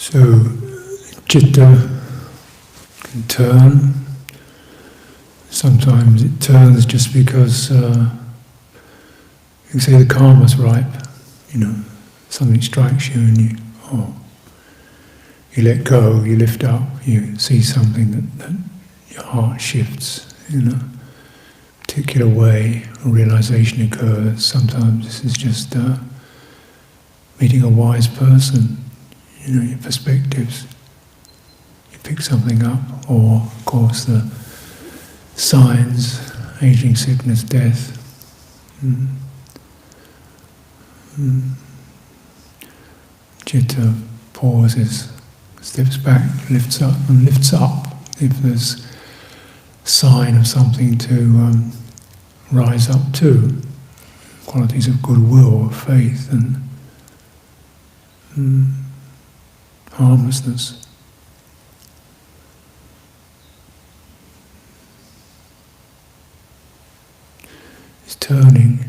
So, citta can turn. Sometimes it turns just because you can say the karma's ripe. Something strikes you and you let go, you lift up, you see something that your heart shifts in a particular way, a realization occurs. Sometimes this is just meeting a wise person, your perspectives. You pick something up, or of course the signs, aging, sickness, death. Citta pauses, steps back, lifts up and lifts up. If there's sign of something to rise up to, qualities of goodwill, of faith and harmlessness. It's turning,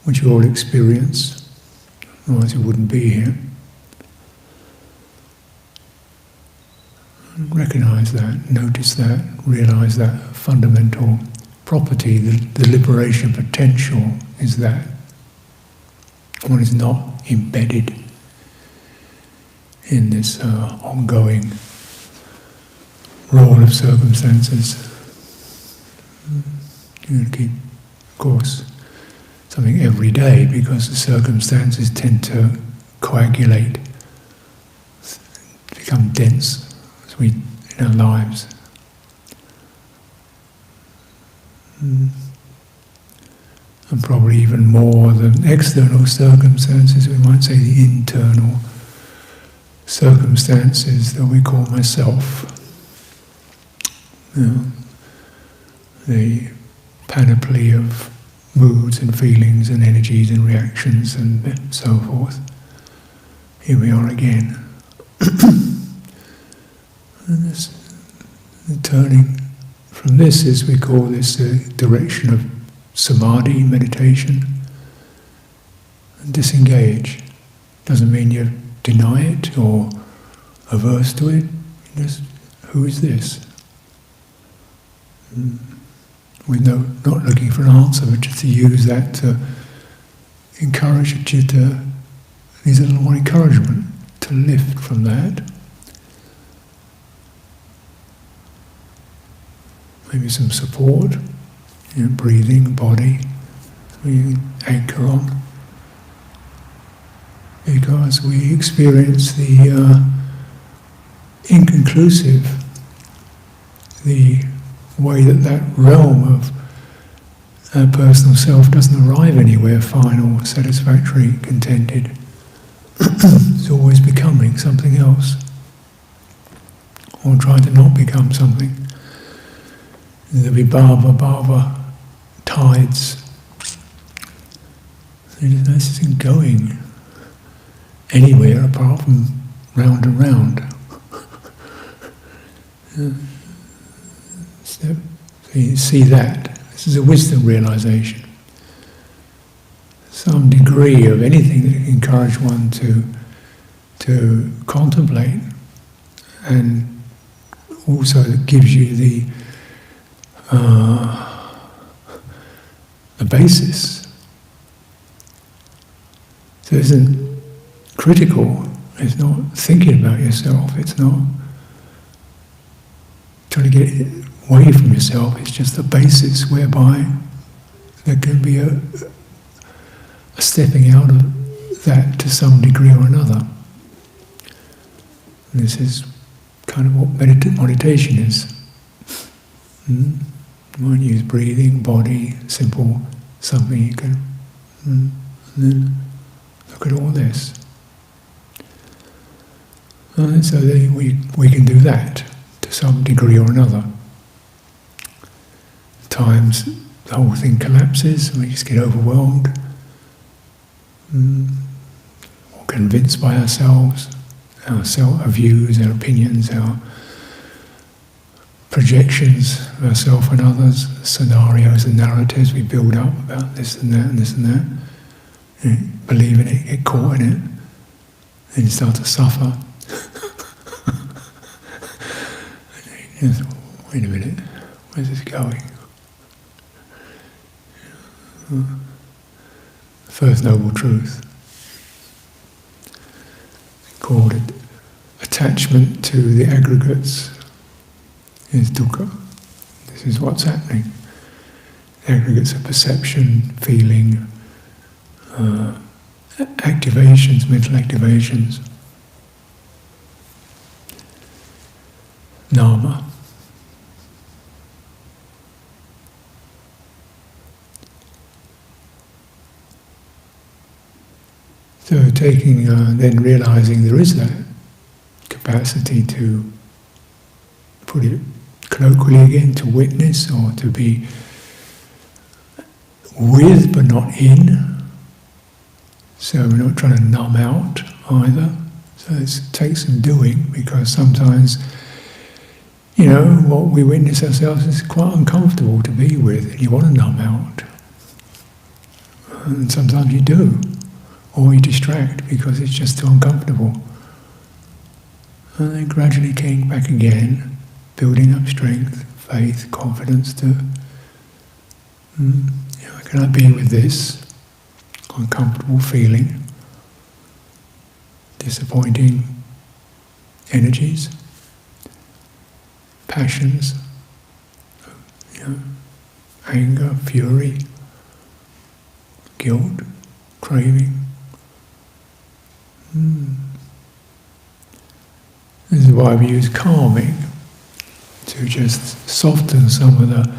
which you all experience, otherwise you wouldn't be here. Recognize that, notice that, realize that fundamental property, the liberation potential is that. One is not embedded in this ongoing role of circumstances. You keep, of course, something every day because the circumstances tend to coagulate, become dense in our lives. And probably even more than external circumstances, we might say the internal circumstances that we call myself. The panoply of moods and feelings and energies and reactions and so forth. Here we are again. And this, the turning from this is, we call this the direction of Samadhi, meditation. And disengage doesn't mean you deny it or averse to it. Just, who is this? With not looking for an answer, but just to use that to encourage a citta, needs a little more encouragement to lift from that. Maybe some support, breathing, body, we anchor on. Because we experience the inconclusive, the way that realm of our personal self doesn't arrive anywhere final, satisfactory, contented. It's always becoming something else, or trying to not become something. There'll be bhava tides. This isn't going anywhere apart from round and round. So you see that. This is a wisdom realization. Some degree of anything that can encourage one to contemplate, and also that gives you the basis. So it isn't critical, it's not thinking about yourself, it's not trying to get it away from yourself, it's just the basis whereby there can be a stepping out of that to some degree or another. And this is kind of what meditation is. You might use breathing, body, simple, something you can, and then look at all this. And so we can do that to some degree or another. At times the whole thing collapses and we just get overwhelmed, or convinced by ourselves, our views, our opinions, our projections of ourselves and others, scenarios and narratives we build up about this and that and this and that. Believe in it, get caught in it, Then you start to suffer. Just, wait a minute, where's this going? First noble truth, called it attachment to the aggregates, is dukkha. This is what's happening. The aggregates of perception, feeling, activations, mental activations, Dhamma. So taking, then realizing there is that capacity to, put it colloquially again, to witness or to be with but not in. So we're not trying to numb out either. So it takes some doing, because sometimes, what we witness ourselves is quite uncomfortable to be with, and you want to numb out. And sometimes you do. Or you distract because it's just too uncomfortable. And then gradually getting back again, building up strength, faith, confidence to, can I be with this uncomfortable feeling, disappointing energies, passions, anger, fury, guilt, craving. This is why we use calming, to just soften some of the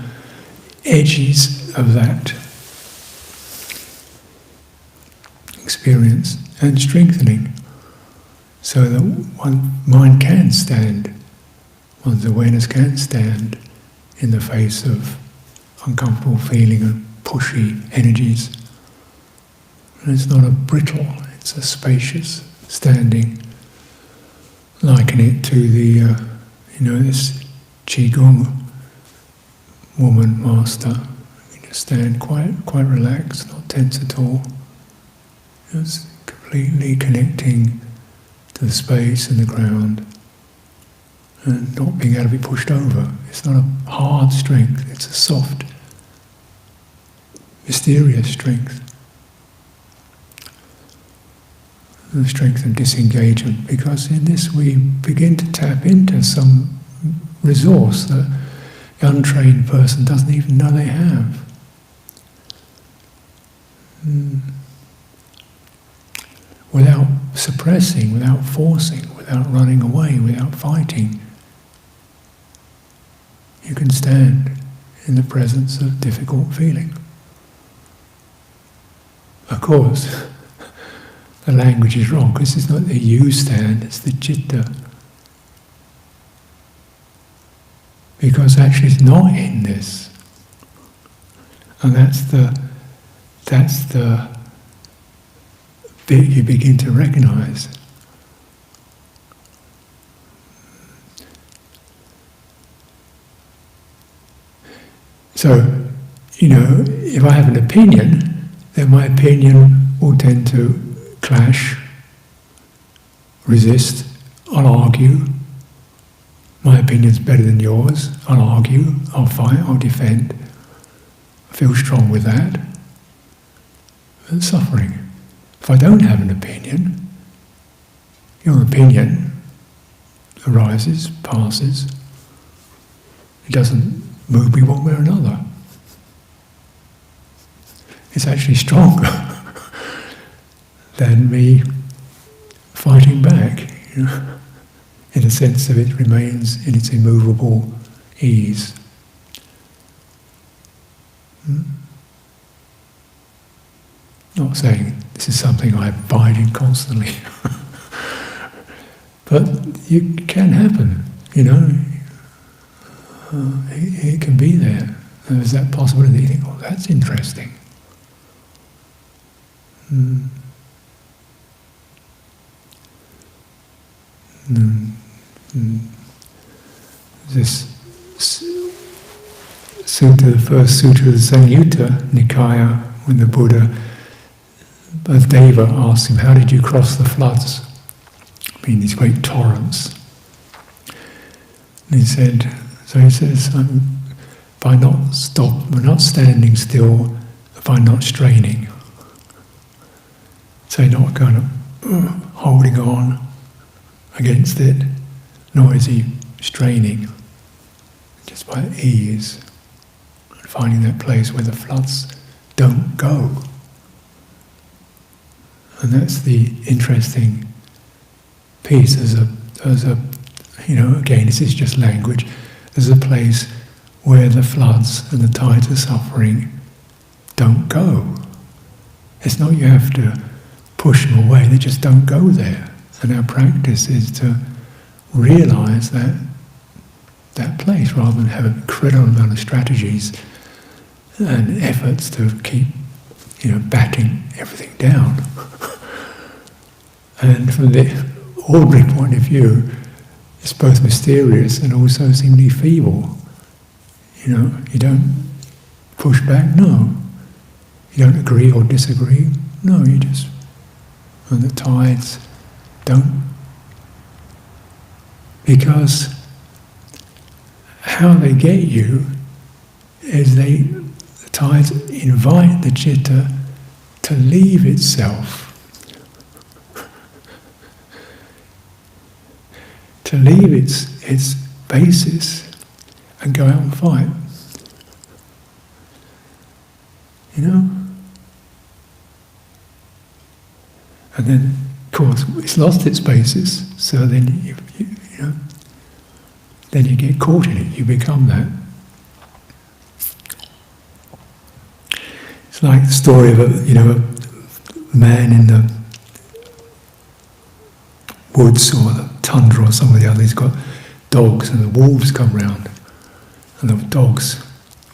edges of that experience, and strengthening, so that one's mind can stand, one's awareness can stand in the face of uncomfortable feeling and pushy energies. And it's not a brittle, it's a spacious standing. Liken it to the, this Qigong woman master. You just stand quite relaxed, not tense at all. Just completely connecting to the space and the ground, and not being able to be pushed over. It's not a hard strength, it's a soft, mysterious strength. The strength of disengagement, because in this we begin to tap into some resource that the untrained person doesn't even know they have. Without suppressing, without forcing, without running away, without fighting, you can stand in the presence of difficult feeling. Of course, the language is wrong, because it's not the you stand, it's the citta. Because actually it's not in this. And that's the bit you begin to recognize. So, if I have an opinion, then my opinion will tend to clash, resist, I'll argue. My opinion's better than yours, I'll argue, I'll fight, I'll defend. I feel strong with that. That's suffering. If I don't have an opinion, your opinion arises, passes. It doesn't move me one way or another. It's actually stronger than me fighting back, in the sense that it remains in its immovable ease. Not saying this is something I abide in constantly, but it can happen, it can be there. There's that possibility. You think, oh, that's interesting. This sutta, the first sutra of the Samyutta Nikaya, when the Buddha, Deva asked him, how did you cross the floods? being these great torrents. And he says, if I not stop, we're not standing still, if I'm not straining. So not kind of holding on against it, nor is he straining, just by ease, and finding that place where the floods don't go. And that's the interesting piece as a again, this is just language, as a place where the floods and the tides of suffering don't go. It's not you have to push them away, they just don't go there. And our practice is to realize that place, rather than have an incredible amount of strategies and efforts to keep batting everything down. And from the ordinary point of view, it's both mysterious and also seemingly feeble. You don't push back, no. You don't agree or disagree, no, you just, and the tides don't. Because how they get you is the tides invite the citta to leave itself, to leave its basis and go out and fight. And then, of course, it's lost its basis, so then then you get caught in it, you become that. It's like the story of a man in the woods or the tundra or some of the others. He's got dogs and the wolves come round, and the dogs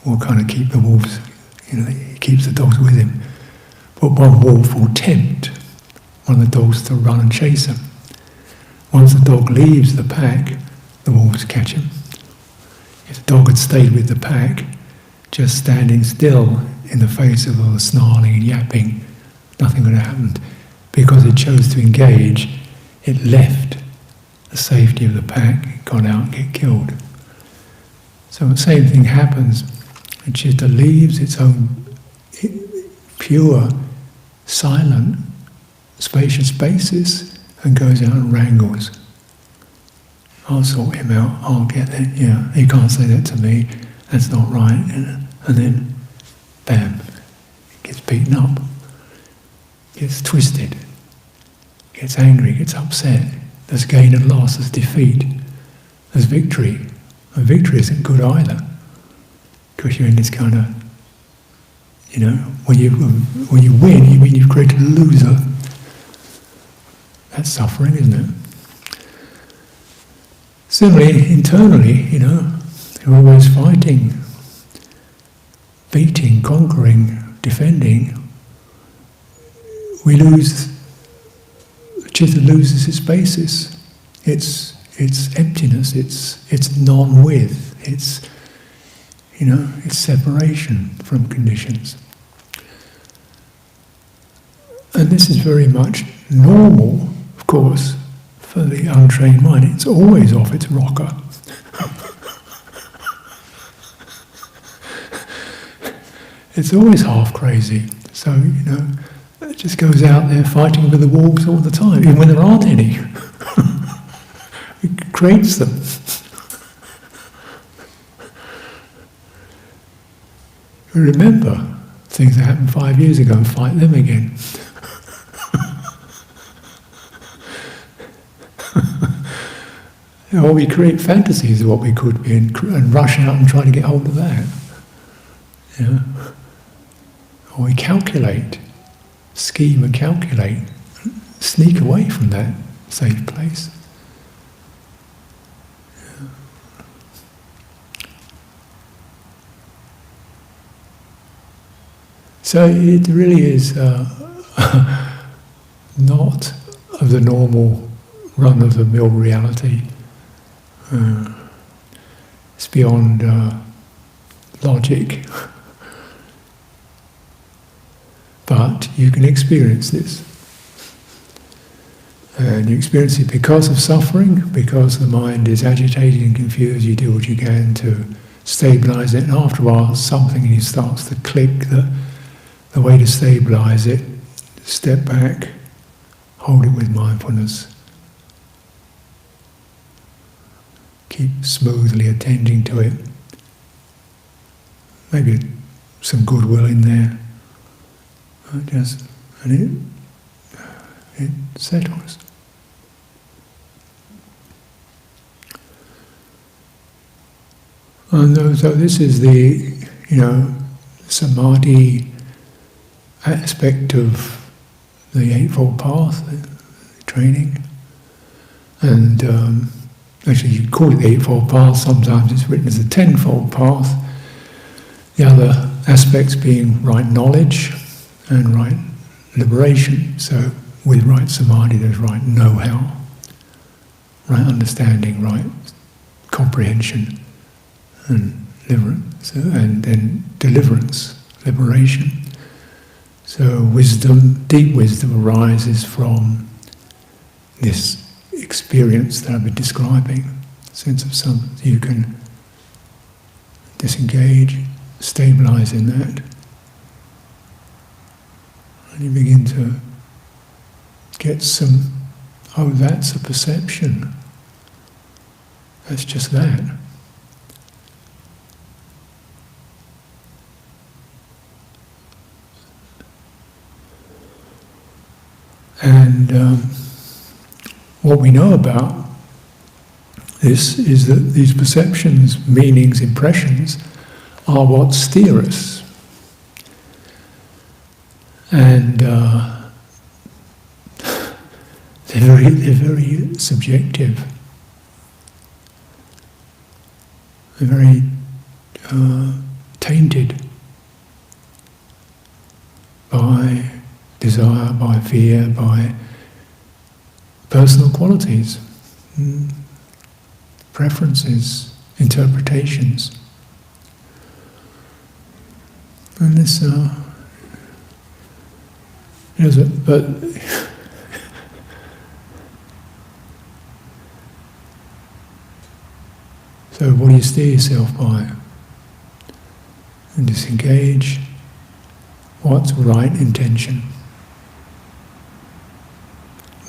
will kind of keep the wolves, he keeps the dogs with him. But one wolf will tempt one of the dogs to run and chase him. Once the dog leaves the pack, the wolves catch him. If the dog had stayed with the pack, just standing still in the face of all the snarling and yapping, nothing would have happened. Because it chose to engage, it left the safety of the pack, it got out and get killed. So the same thing happens. The citta leaves its own pure, silent, spacious basis and goes out and wrangles. I'll sort him out, I'll get it, he can't say that to me, that's not right. And then, bam, gets beaten up, gets twisted, gets angry, gets upset. There's gain and loss, there's defeat, there's victory. And victory isn't good either, because you're in this kind of, when you win, you mean you've created a loser. That's suffering, isn't it? Similarly, internally, you're always fighting, beating, conquering, defending. The citta loses its basis, its emptiness, its non-with, its separation from conditions. And this is very much normal, of course, for the untrained mind. It's always off its rocker. It's always half crazy. So, it just goes out there fighting with the wolves all the time, even when there aren't any. It creates them. Remember things that happened 5 years ago and fight them again. Or we create fantasies of what we could be and rush out and try to get hold of that. Or we calculate, scheme and calculate, sneak away from that safe place. So it really is not of the normal run-of-the-mill reality. It's beyond logic. But you can experience this. And you experience it because of suffering, because the mind is agitated and confused. You do what you can to stabilize it, and after a while something in you starts to click, that the way to stabilize it, step back, hold it with mindfulness, keep smoothly attending to it, maybe some goodwill in there, and it settles. And so this is the, Samadhi aspect of the Eightfold Path, the training. And actually you call it the Eightfold Path, sometimes it's written as the Tenfold Path. The other aspects being right knowledge and right liberation. So with right Samadhi there's right know-how, right understanding, right comprehension, and deliverance, and then deliverance, liberation. So wisdom, deep wisdom, arises from this experience that I've been describing, sense of you can disengage, stabilize in that, and you begin to get some, that's a perception, that's just that. And what we know about this is that these perceptions, meanings, impressions are what steer us. And they're very subjective. They're very tainted by desire, by fear, by personal qualities, preferences, interpretations. And this, but so what do you steer yourself by? And disengage. What's right intention?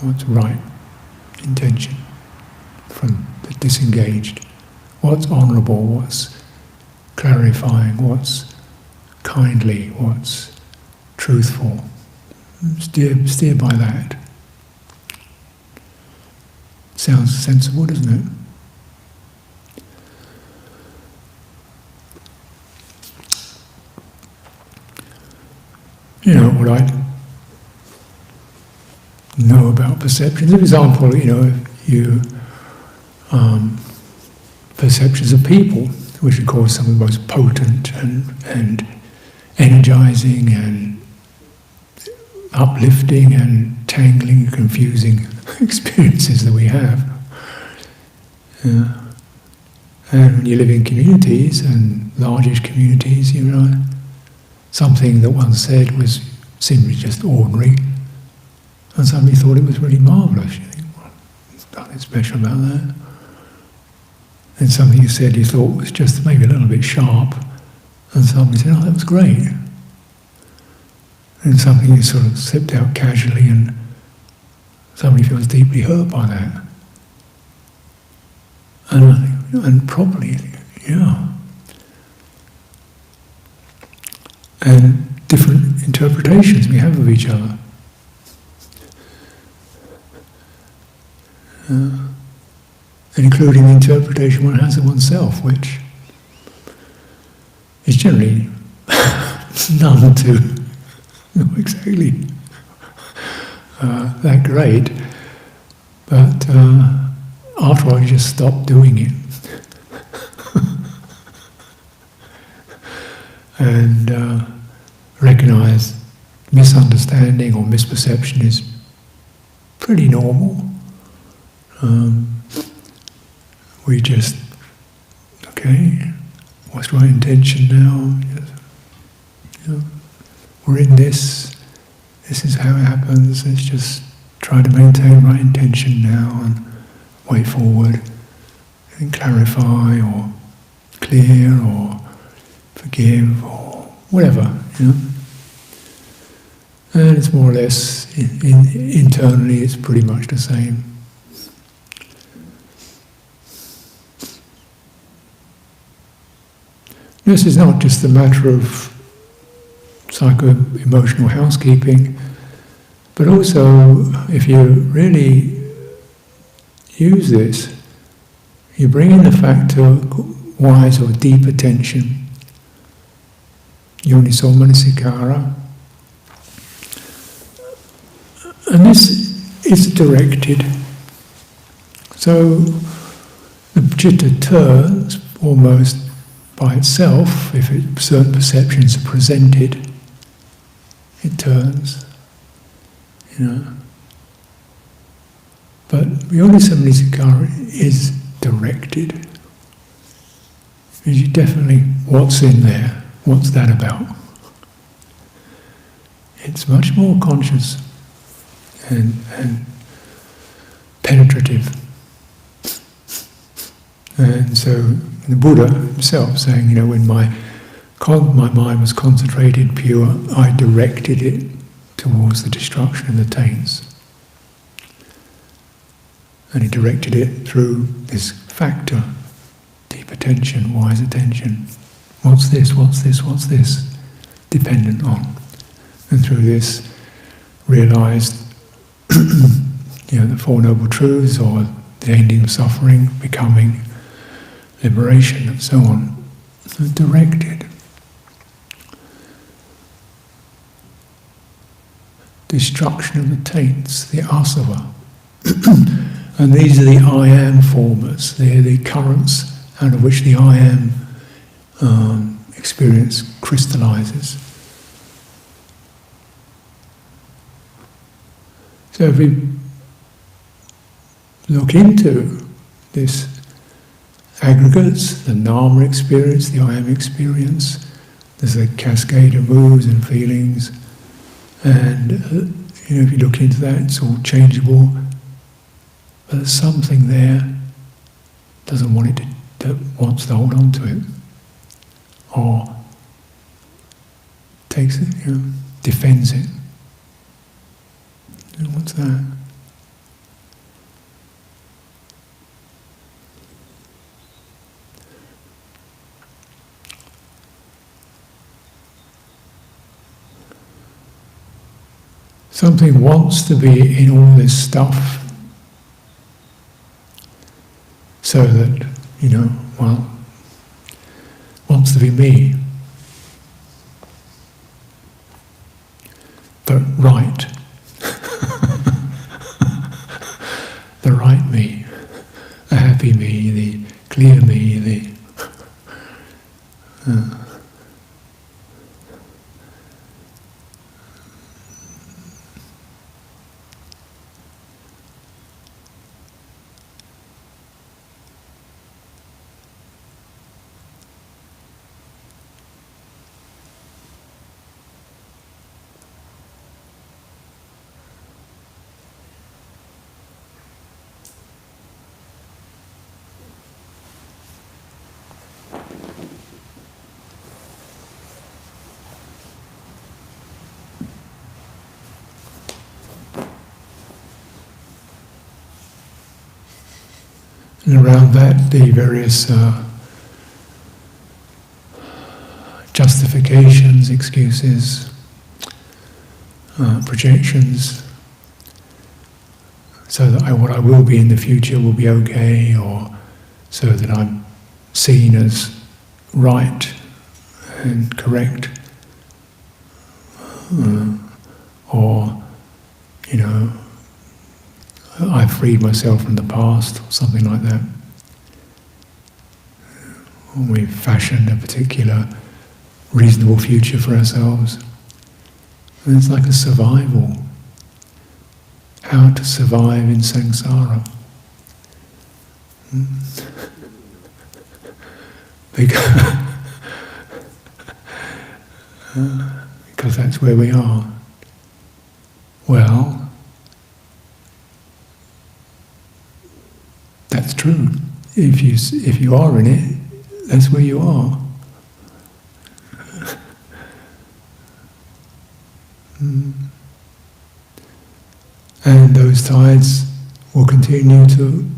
What's right intention from the disengaged? What's honourable? What's clarifying? What's kindly? What's truthful? Steer by that. Sounds sensible, doesn't it? What I know about perceptions. For example, perceptions of people, which of course are some of the most potent and energizing and uplifting and tangling, confusing experiences that we have. And when you live in communities, and largish communities, something that one said seemed just ordinary, and somebody thought it was really marvellous. You think, well, there's nothing special about that. And something you said you thought was just maybe a little bit sharp, and somebody said, oh, that was great. And something you sort of slipped out casually, and somebody feels deeply hurt by that. And probably, and different interpretations we have of each other. And including the interpretation one has of oneself, which is generally none too not exactly that great, but after a while you just stop doing it. And recognise misunderstanding or misperception is pretty normal. We just, okay, what's right intention now? We're in this is how it happens, it's just try to maintain right intention now and way forward, and clarify or clear or forgive or whatever, And it's more or less, internally it's pretty much the same. This is not just a matter of psycho-emotional housekeeping, but also if you really use this, you bring in the fact of wise or deep attention, yoniso manasikara, and this is directed. So the citta turns almost by itself. If certain perceptions are presented, it turns, But yoniso manasikara is directed. You definitely, what's in there? What's that about? It's much more conscious and penetrative. And so the Buddha himself saying, when my mind was concentrated, pure, I directed it towards the destruction of the taints. And he directed it through this factor, deep attention, wise attention. What's this? What's this? What's this? Dependent on. And through this realized the Four Noble Truths, or the ending of suffering, becoming, liberation, and so on. So directed. Destruction of the taints, the asava. And these are the I am formers. They're the currents out of which the I am experience crystallizes. So if we look into this aggregates, the Dhamma experience, the I am experience, there's a cascade of moods and feelings, and if you look into that, it's all changeable. But there's something there doesn't want it to, that wants to hold on to it, or takes it, defends it. And what's that? Something wants to be in all this stuff, so that, wants to be me. But right. The right me, the happy me, the clear me, the and around that, the various justifications, excuses, projections, so that what I will be in the future will be okay, or so that I'm seen as right and correct, or I've freed myself from the past, or something like that. We've fashioned a particular reasonable future for ourselves. And it's like a survival. How to survive in samsara. Because that's where we are. Well, true. If you are in it, that's where you are. And those tides will continue to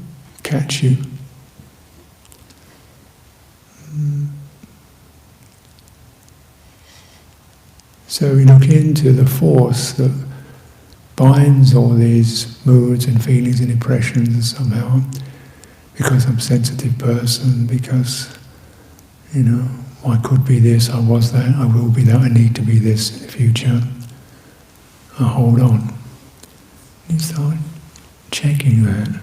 catch you. So we look into the force that binds all these moods and feelings and impressions somehow, because I'm a sensitive person, because, I could be this, I was that, I will be that, I need to be this in the future. I hold on. You start checking that.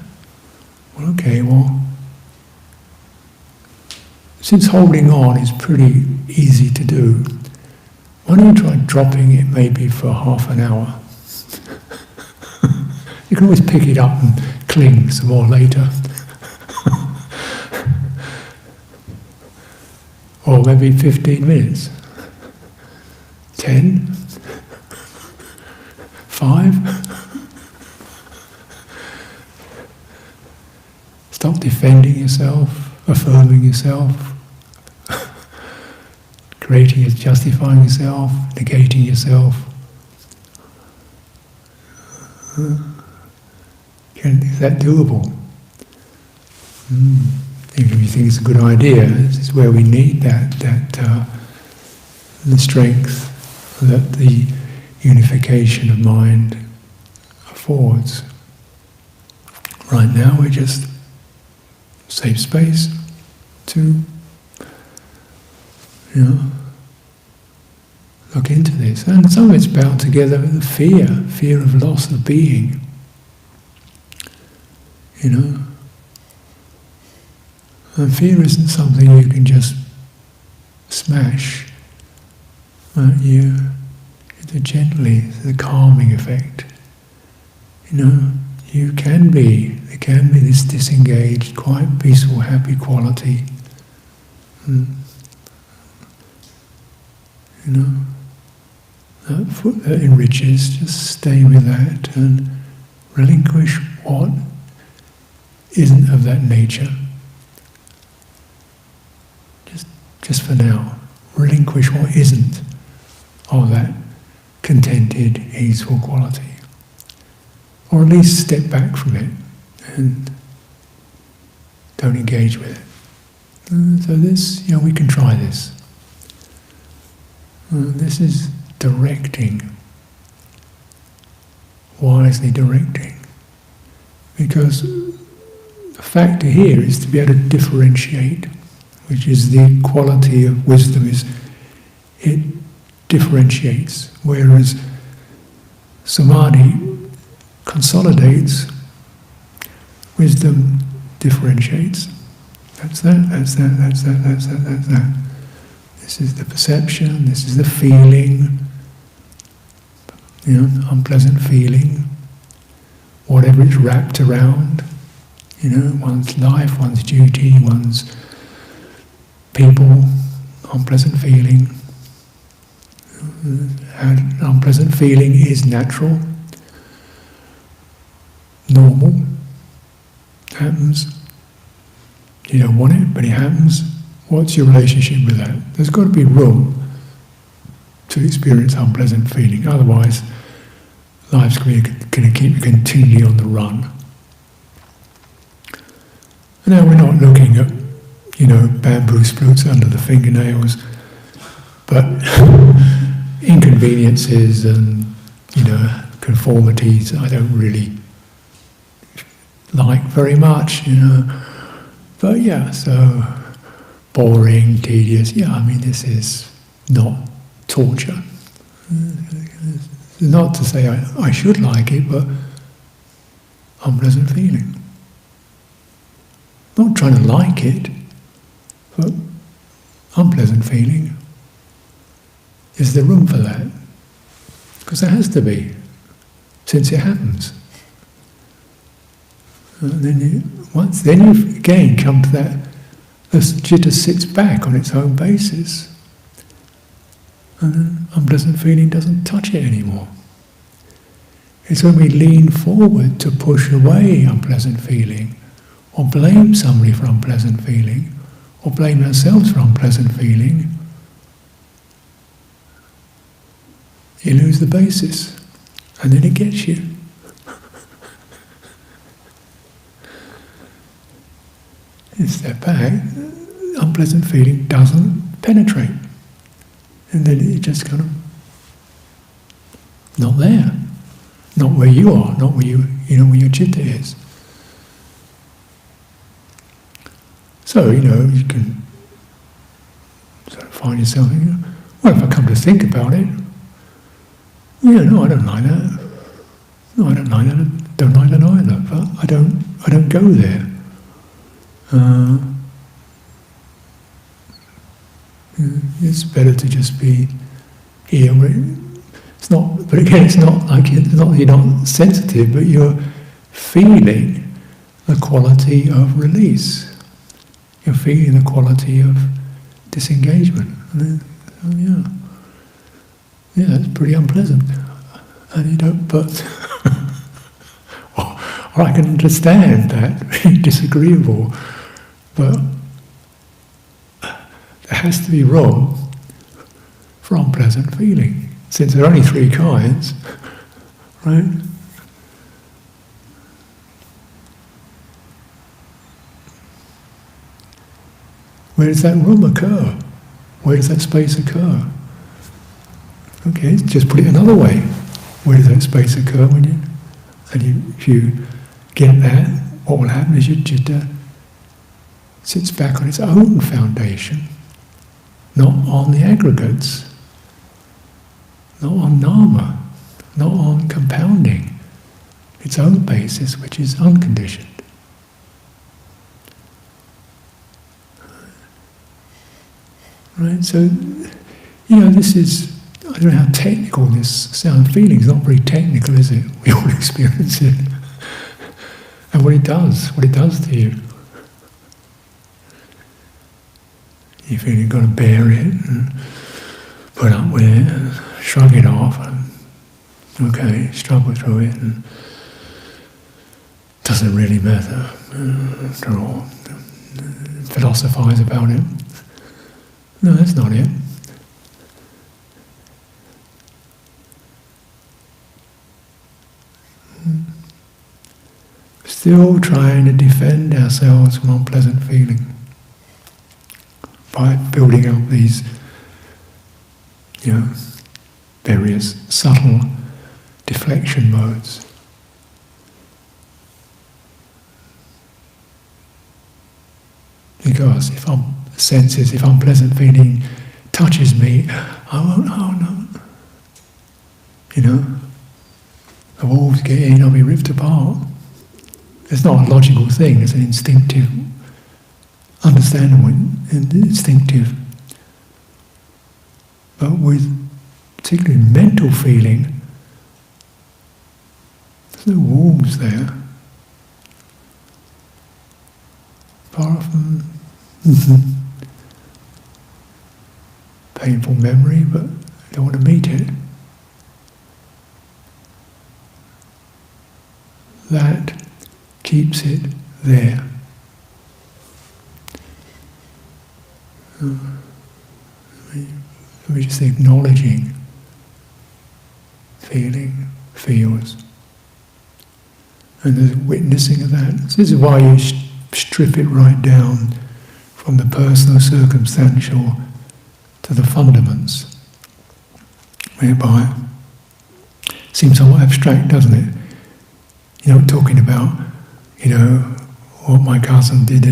Well, okay, since holding on is pretty easy to do, why don't you try dropping it maybe for half an hour? You can always pick it up and cling some more later. Or maybe 15 minutes. 10? 5? Stop defending yourself, affirming yourself, creating, justifying yourself, negating yourself. Is that doable? If you think it's a good idea, this is where we need the strength that the unification of mind affords. Right now we're just safe space to, look into this. And some of it's bound together with the fear of loss of being. And fear isn't something you can just smash. You do gently, the calming effect. There can be this disengaged, quite peaceful, happy quality. That enriches. Just stay with that and relinquish what isn't of that nature. Just for now, relinquish what isn't of that contented, easeful quality. Or at least step back from it and don't engage with it. So this, we can try this. This is directing, wisely directing. Because the factor here is to be able to differentiate, which is the quality of wisdom, is it differentiates, whereas Samadhi consolidates, wisdom differentiates. That's that. This is the perception, this is the feeling, unpleasant feeling, whatever it's wrapped around, one's life, one's duty, one's people, unpleasant feeling. And unpleasant feeling is natural, normal, happens. You don't want it, but it happens. What's your relationship with that? There's got to be room to experience unpleasant feeling, otherwise life's going to keep you continually on the run. Now we're not looking at, bamboo sprouts under the fingernails, but inconveniences and, conformities I don't really like very much, But so boring, tedious, this is not torture. Not to say I should like it, but unpleasant feeling. Not trying to like it, but unpleasant feeling. Is there room for that? Because there has to be, since it happens. And then you again come to that, the citta sits back on its own basis. And then unpleasant feeling doesn't touch it anymore. It's when we lean forward to push away unpleasant feeling, or blame somebody for unpleasant feeling, or blame ourselves for unpleasant feeling, you lose the basis, and then it gets you. You step back, unpleasant feeling doesn't penetrate, and then it just kind of not there, not where you are, not where where your citta is. So you can sort of find yourself thinking, well, if I come to think about it, no, I don't like that. No, I don't like that. I don't like that either. But I don't go there. It's better to just be here. It's not. But again, it's not that you're not sensitive, but you're feeling the quality of release. You're feeling the quality of disengagement. Yeah, it's pretty unpleasant, and you don't. But or I can understand that being disagreeable, but there has to be room for unpleasant feeling, since there are only three kinds, right? Where does that room occur? Where does that space occur? Okay, just put it another way. Where does that space occur if you get that, what will happen is your citta sits back on its own foundation, not on the aggregates, not on Dhamma, not on compounding, its own basis, which is unconditioned. Right, so, this is, I don't know how technical this sound feeling is, not very technical, is it? We all experience it. And what it does to you. You feel you've got to bear it and put up with it and shrug it off and, okay, struggle through it and doesn't really matter after all. Philosophize about it. No, that's not it. Still trying to defend ourselves from unpleasant feeling by building up these, various subtle deflection modes. Because if unpleasant feeling touches me, I won't, the walls get in, I'll be ripped apart. It's not a logical thing, it's an instinctive, understandable and instinctive. But with particularly mental feeling, there's no walls there. Apart from painful memory, but I don't want to meet it. That keeps it there. We're just acknowledging feeling, feels, and there's witnessing of that. So this is why you strip it right down from the personal, circumstantial to the fundaments, whereby it seems somewhat abstract, doesn't it? Talking about, what my cousin did,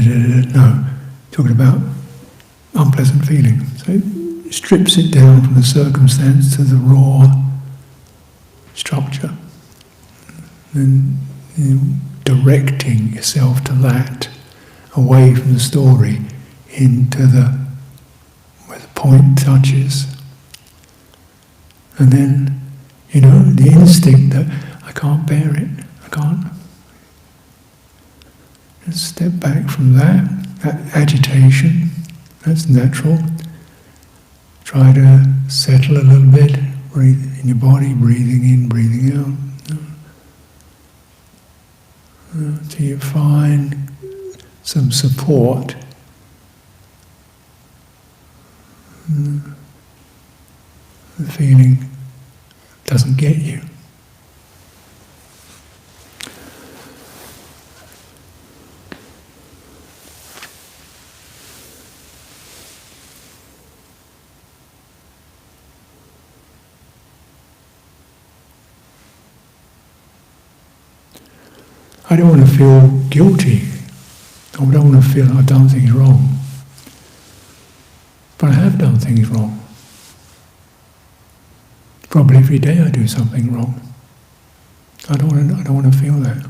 no, talking about unpleasant feeling. So it strips it down from the circumstance to the raw structure. And directing yourself to that, away from the story, into where the point touches. And then, the instinct that I can't bear it, I can't. Just step back from that agitation, that's natural. Try to settle a little bit, breathe in your body, breathing in, breathing out. Till you find some support, the feeling doesn't get you. I don't want to feel guilty. I don't want to feel I've done things wrong. But I have done things wrong. Probably every day I do something wrong. I don't want to feel that.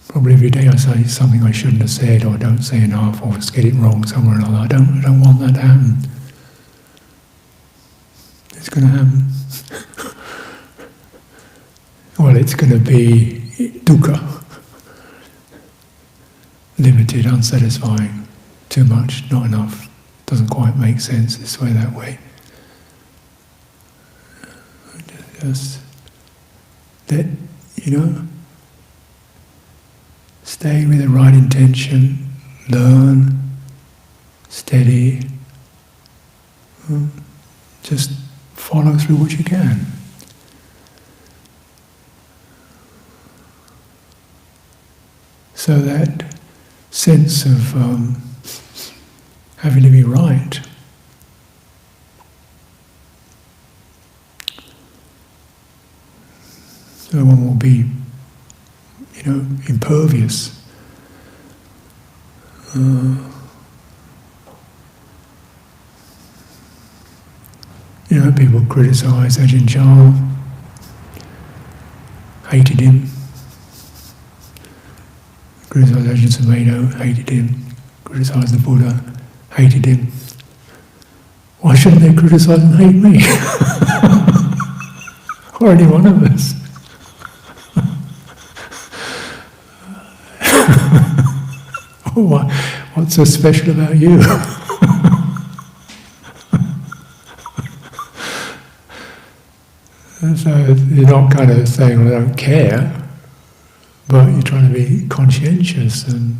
Probably every day I say something I shouldn't have said, or don't say enough, or just get it wrong somewhere or another. I don't want that to happen. It's going to happen. Well, it's going to be dukkha, limited, unsatisfying, too much, not enough, doesn't quite make sense this way, that way. Just let, stay with the right intention, learn, steady, just follow through what you can. So that sense of having to be right, so one will be, impervious. People criticize Ajahn Sucitto, hated him. Criticized Ajahn Sucitto, hated him. Criticized the Buddha, hated him. Why shouldn't they criticize and hate me? Or any one of us? What's so special about you? So you're not kind of saying, well, I don't care. But you're trying to be conscientious and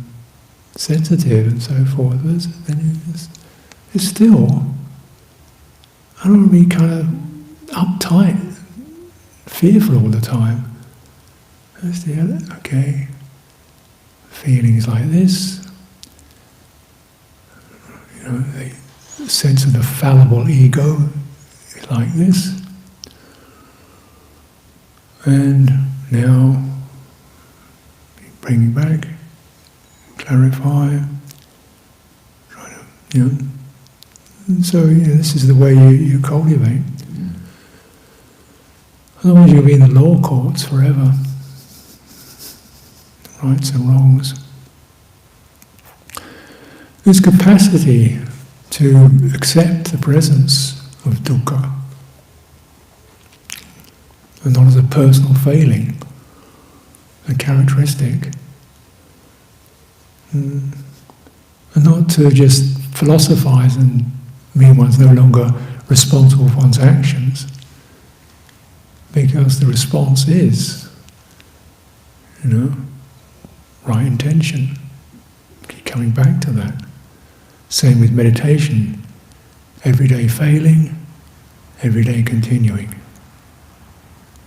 sensitive and so forth. Then it's still, I don't want to be kind of uptight, fearful all the time. Okay, feelings like this. The sense of the fallible ego is like this. And now, bring it back, clarify, try to, And so, this is the way you cultivate. Otherwise you'll be in the law courts forever. Rights and wrongs. This capacity to accept the presence of dukkha, and not as a personal failing, a characteristic, and not to just philosophize and mean one's no longer responsible for one's actions, because the response is, right intention. Keep coming back to that. Same with meditation. Every day failing, every day continuing.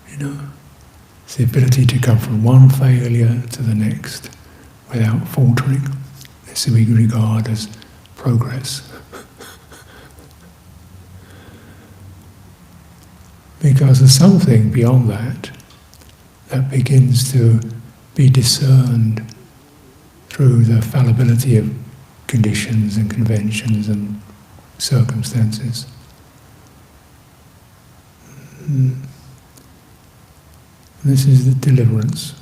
It's the ability to come from one failure to the next without faltering. This we regard as progress. Because there's something beyond that begins to be discerned through the fallibility of conditions and conventions and circumstances. This is the deliverance.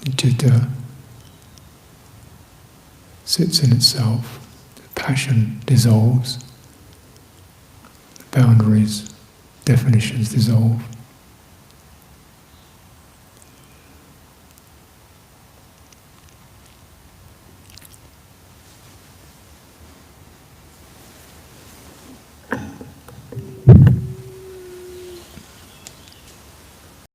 The citta sits in itself, the passion dissolves, the boundaries, definitions dissolve.